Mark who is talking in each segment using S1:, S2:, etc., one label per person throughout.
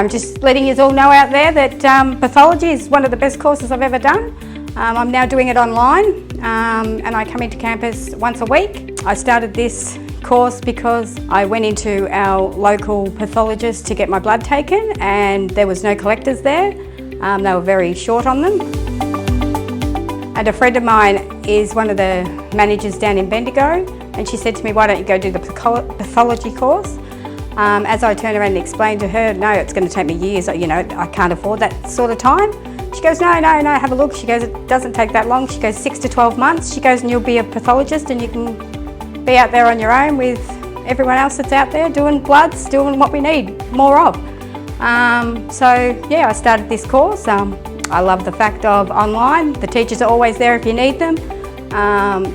S1: I'm just letting you all know out there that pathology is one of the best courses I've ever done. I'm now doing it online and I come into campus once a week. I started this course because I went into our local pathologist to get my blood taken and there was no collectors there. They were very short on them. And a friend of mine is one of the managers down in Bendigo, and she said to me, why don't you go do the pathology course? As I turned around and explained to her, no, it's going to take me years, you know, I can't afford that sort of time. She goes, no, have a look. She goes, it doesn't take that long. She goes, 6 to 12 months. She goes, and you'll be a pathologist and you can be out there on your own with everyone else that's out there doing bloods, doing what we need more of. So yeah, I started this course. I love the fact of online. The teachers are always there if you need them.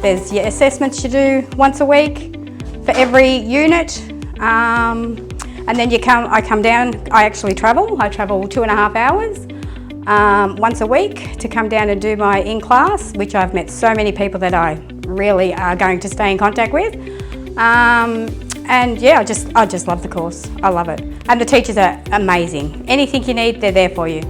S1: There's your assessments you do once a week for every unit. And then I come down, I actually travel. I travel 2.5 hours once a week to come down and do my in-class, which I've met so many people that I really are going to stay in contact with. And yeah, I just love the course. I love it. And the teachers are amazing. Anything you need, they're there for you.